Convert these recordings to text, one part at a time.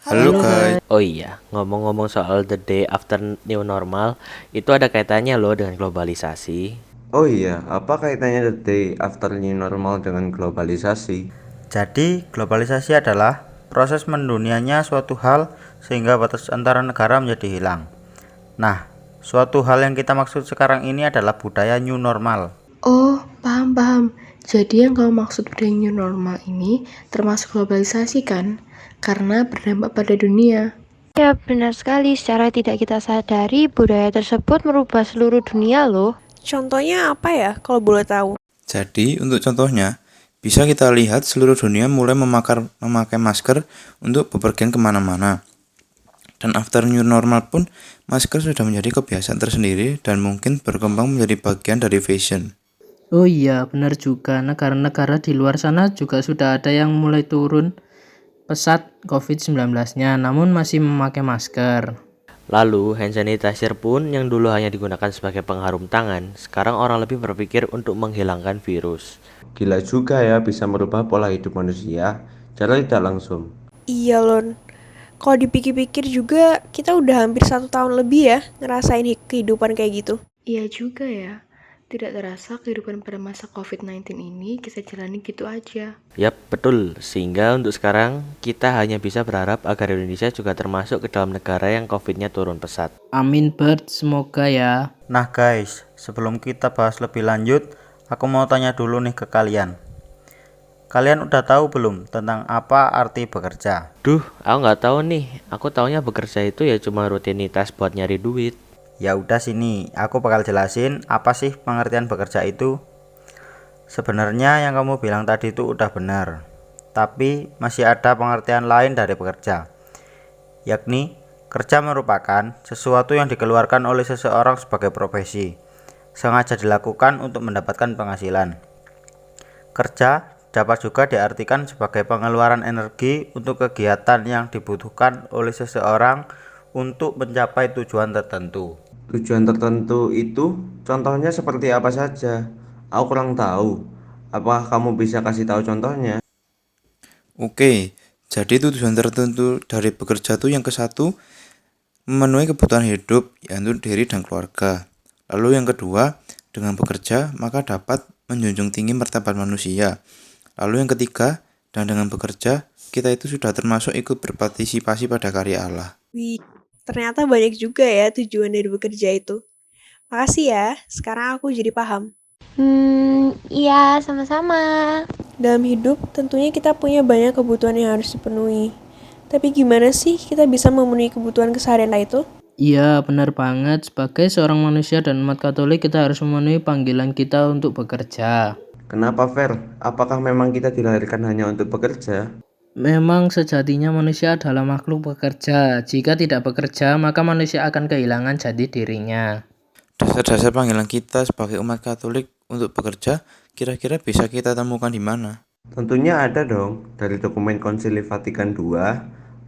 Halo Halo guys. guys. Oh iya, ngomong-ngomong soal the day after new normal, itu ada kaitannya loh dengan globalisasi. Oh iya, apa kaitannya the day after new normal dengan globalisasi? Jadi, globalisasi adalah proses mendunianya suatu hal sehingga batas antara negara menjadi hilang. Nah, suatu hal yang kita maksud sekarang ini adalah budaya new normal. Oh, paham. Jadi yang kamu maksud budaya new normal ini termasuk globalisasi kan? Karena berdampak pada dunia. Ya, benar sekali. Secara tidak kita sadari, budaya tersebut merubah seluruh dunia loh. Contohnya apa ya kalau boleh tahu? Jadi, untuk contohnya, bisa kita lihat seluruh dunia mulai memakai masker untuk bepergian kemana-mana. Dan after new normal pun, masker sudah menjadi kebiasaan tersendiri dan mungkin berkembang menjadi bagian dari fashion. Oh iya, benar juga. Negara-negara di luar sana juga sudah ada yang mulai turun pesat COVID-19-nya, namun masih memakai masker. Lalu, hand sanitizer pun yang dulu hanya digunakan sebagai pengharum tangan, sekarang orang lebih berpikir untuk menghilangkan virus. Gila juga ya bisa merubah pola hidup manusia secara tidak langsung. Iya Lon, kalau dipikir-pikir juga kita udah hampir 1 tahun lebih ya ngerasain kehidupan kayak gitu. Iya juga ya. Tidak terasa kehidupan pada masa COVID-19 ini kita jalani gitu aja. Yap, betul. Sehingga untuk sekarang, kita hanya bisa berharap agar Indonesia juga termasuk ke dalam negara yang COVID-nya turun pesat. Amin Bert, semoga ya. Nah guys, sebelum kita bahas lebih lanjut, aku mau tanya dulu nih ke kalian. Kalian udah tahu belum tentang apa arti bekerja? Duh, aku nggak tahu nih. Aku taunya bekerja itu ya cuma rutinitas buat nyari duit. Ya udah sini, aku bakal jelasin apa sih pengertian bekerja itu. Sebenarnya yang kamu bilang tadi itu udah benar, tapi masih ada pengertian lain dari bekerja, yakni kerja merupakan sesuatu yang dikeluarkan oleh seseorang sebagai profesi, sengaja dilakukan untuk mendapatkan penghasilan. Kerja dapat juga diartikan sebagai pengeluaran energi untuk kegiatan yang dibutuhkan oleh seseorang untuk mencapai tujuan tertentu. Tujuan tertentu itu contohnya seperti apa saja? Aku kurang tahu. Apakah kamu bisa kasih tahu contohnya? Oke, jadi tujuan tertentu dari bekerja itu yang ke satu, memenuhi kebutuhan hidup, yaitu diri dan keluarga. Lalu yang kedua, dengan bekerja maka dapat menjunjung tinggi martabat manusia. Lalu yang ketiga, dan dengan bekerja kita itu sudah termasuk ikut berpartisipasi pada karya Allah. Wih, ternyata banyak juga ya tujuan dari bekerja itu. Makasih ya, sekarang aku jadi paham. Iya, sama-sama. Dalam hidup tentunya kita punya banyak kebutuhan yang harus dipenuhi. Tapi gimana sih kita bisa memenuhi kebutuhan keseharian itu? Iya, benar banget. Sebagai seorang manusia dan umat Katolik, kita harus memenuhi panggilan kita untuk bekerja. Kenapa Fer? Apakah memang kita dilahirkan hanya untuk bekerja? Memang sejatinya manusia adalah makhluk bekerja. Jika tidak bekerja, maka manusia akan kehilangan jati dirinya. Dasar-dasar panggilan kita sebagai umat Katolik untuk bekerja kira-kira bisa kita temukan di mana? Tentunya ada dong dari dokumen Konsili Vatikan II,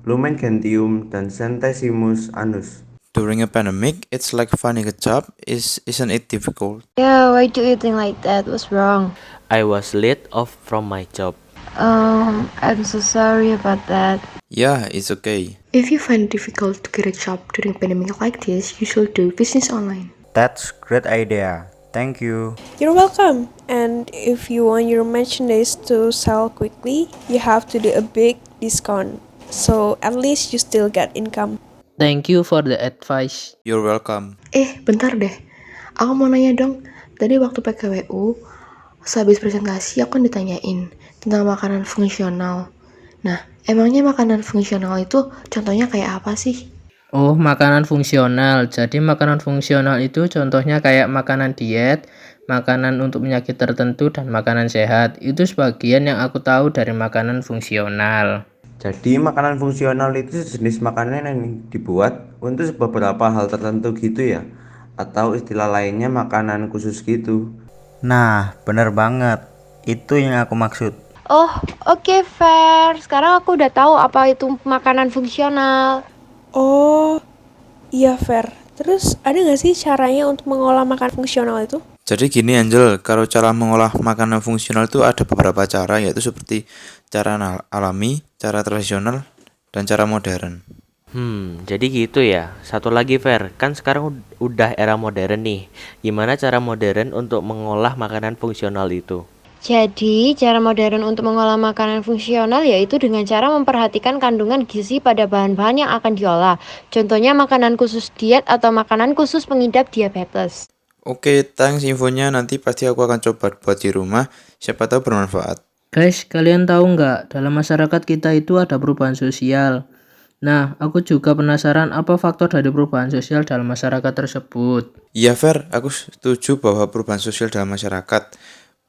Lumen Gentium, dan Centesimus Annus. During a pandemic, it's like finding a job, isn't it difficult? Yeah, why do you think like that? What's wrong? I was laid off from my job. I'm so sorry about that. Yeah, it's okay. If you find it difficult to get a job during a pandemic like this, you should do business online. That's great idea. Thank you. You're welcome. And if you want your merchandise to sell quickly, you have to do a big discount. So at least you still get income. Thank you for the advice. You're welcome. Bentar deh. Aku mau nanya dong. Tadi waktu PKWU, sehabis presentasi aku kan ditanyain tentang makanan fungsional. Nah, emangnya makanan fungsional itu contohnya kayak apa sih? Oh, makanan fungsional. Jadi makanan fungsional itu contohnya kayak makanan diet, makanan untuk penyakit tertentu, dan makanan sehat. Itu sebagian yang aku tahu dari makanan fungsional. Jadi makanan fungsional itu jenis makanan yang dibuat untuk beberapa hal tertentu gitu ya? Atau istilah lainnya makanan khusus gitu? Nah, bener banget. Itu yang aku maksud. Oh, oke, Fer. Sekarang aku udah tahu apa itu makanan fungsional. Oh, iya Fer. Terus ada nggak sih caranya untuk mengolah makanan fungsional itu? Jadi gini Angel, kalau cara mengolah makanan fungsional itu ada beberapa cara, yaitu seperti cara alami, cara tradisional, dan cara modern. Jadi gitu ya. Satu lagi Fer, kan sekarang udah era modern nih. Gimana cara modern untuk mengolah makanan fungsional itu? Jadi, cara modern untuk mengolah makanan fungsional yaitu dengan cara memperhatikan kandungan gizi pada bahan-bahan yang akan diolah. Contohnya makanan khusus diet atau makanan khusus pengidap diabetes. Oke, thanks infonya. Nanti pasti aku akan coba buat di rumah. Siapa tahu bermanfaat. Guys, kalian tahu nggak, dalam masyarakat kita itu ada perubahan sosial. Nah, aku juga penasaran apa faktor dari perubahan sosial dalam masyarakat tersebut. Iya Fer, aku setuju bahwa perubahan sosial dalam masyarakat.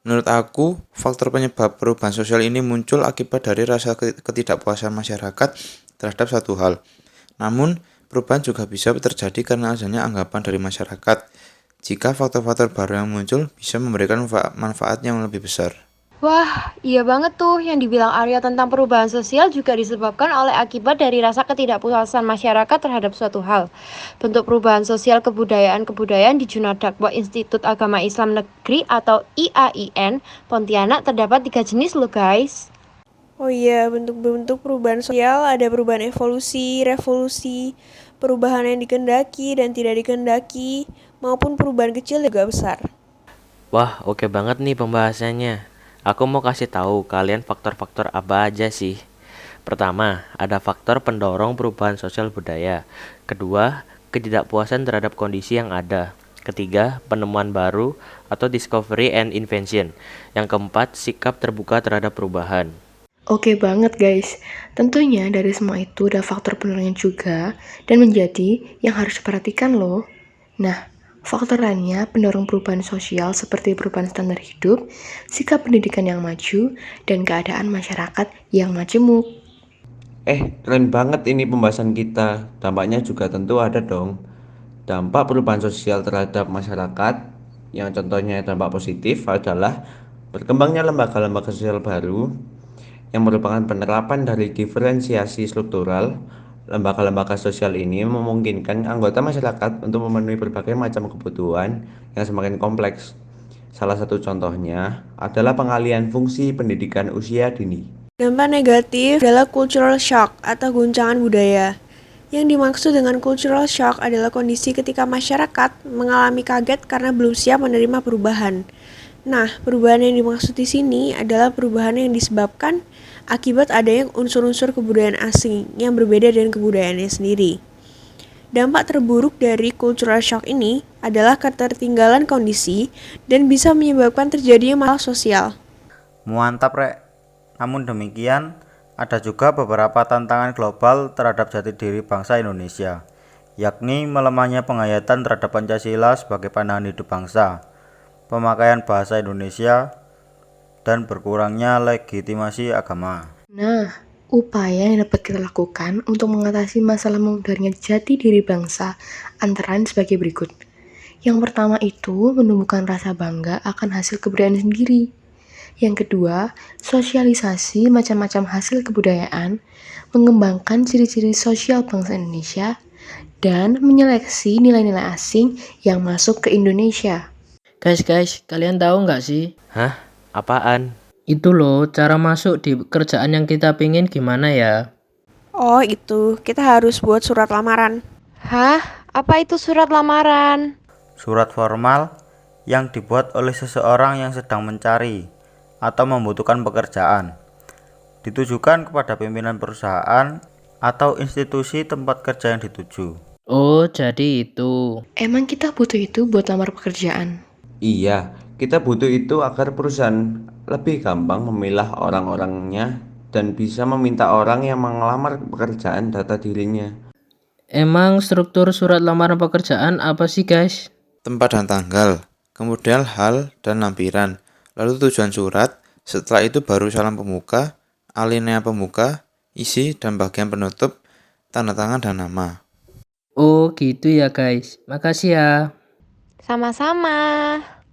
Menurut aku, faktor penyebab perubahan sosial ini muncul akibat dari rasa ketidakpuasan masyarakat terhadap satu hal. Namun, perubahan juga bisa terjadi karena adanya anggapan dari masyarakat. Jika faktor-faktor baru yang muncul bisa memberikan manfaat yang lebih besar. Wah, iya banget tuh yang dibilang Arya tentang perubahan sosial juga disebabkan oleh akibat dari rasa ketidakpuasan masyarakat terhadap suatu hal. Bentuk perubahan sosial kebudayaan di Junadakwa Institut Agama Islam Negeri atau IAIN Pontianak terdapat 3 jenis loh guys. Oh iya, bentuk-bentuk perubahan sosial ada perubahan evolusi, revolusi, perubahan yang dikehendaki dan tidak dikehendaki, maupun perubahan kecil juga besar. Wah, oke banget nih pembahasannya. Aku mau kasih tahu kalian faktor-faktor apa aja sih. Pertama, ada faktor pendorong perubahan sosial budaya. Kedua, ketidakpuasan terhadap kondisi yang ada. Ketiga, penemuan baru atau discovery and invention. Yang keempat, sikap terbuka terhadap perubahan. Oke banget guys, tentunya dari semua itu ada faktor pendorongnya juga dan menjadi yang harus diperhatikan loh. Nah, faktor lainnya pendorong perubahan sosial seperti perubahan standar hidup, sikap pendidikan yang maju, dan keadaan masyarakat yang majemuk. Keren banget ini pembahasan kita. Dampaknya juga tentu ada dong. Dampak perubahan sosial terhadap masyarakat, yang contohnya dampak positif adalah berkembangnya lembaga-lembaga sosial baru, yang merupakan penerapan dari diferensiasi struktural. Lembaga-lembaga sosial ini memungkinkan anggota masyarakat untuk memenuhi berbagai macam kebutuhan yang semakin kompleks. Salah satu contohnya adalah pengalihan fungsi pendidikan usia dini. Dampak negatif adalah cultural shock atau guncangan budaya. Yang dimaksud dengan cultural shock adalah kondisi ketika masyarakat mengalami kaget karena belum siap menerima perubahan. Nah, perubahan yang dimaksud di sini adalah perubahan yang disebabkan akibat adanya unsur-unsur kebudayaan asing yang berbeda dengan kebudayaannya sendiri. Dampak terburuk dari cultural shock ini adalah ketertinggalan kondisi dan bisa menyebabkan terjadinya masalah sosial. Mantap rek. Namun demikian, ada juga beberapa tantangan global terhadap jati diri bangsa Indonesia, yakni melemahnya penghayatan terhadap Pancasila sebagai pandangan hidup bangsa, pemakaian bahasa Indonesia, dan berkurangnya legitimasi agama. Nah, upaya yang dapat kita lakukan untuk mengatasi masalah memudarnya jati diri bangsa antara lain sebagai berikut. Yang pertama itu menumbuhkan rasa bangga akan hasil kebudayaan sendiri. Yang kedua, sosialisasi macam-macam hasil kebudayaan, mengembangkan ciri-ciri sosial bangsa Indonesia, dan menyeleksi nilai-nilai asing yang masuk ke Indonesia. Guys, kalian tahu nggak sih? Hah? Apaan? Itu loh, cara masuk di kerjaan yang kita pingin gimana ya? Oh itu, kita harus buat surat lamaran. Hah? Apa itu surat lamaran? Surat formal yang dibuat oleh seseorang yang sedang mencari atau membutuhkan pekerjaan, ditujukan kepada pimpinan perusahaan atau institusi tempat kerja yang dituju. Oh, jadi itu. Emang kita butuh itu buat lamar pekerjaan? Iya, kita butuh itu agar perusahaan lebih gampang memilah orang-orangnya dan bisa meminta orang yang mengelamar pekerjaan data dirinya. Emang struktur surat lamaran pekerjaan apa sih guys? Tempat dan tanggal, kemudian hal dan lampiran, lalu tujuan surat, setelah itu baru salam pemuka, alinea pemuka, isi dan bagian penutup, tanda tangan dan nama. Oh gitu ya guys, makasih ya. Sama-sama.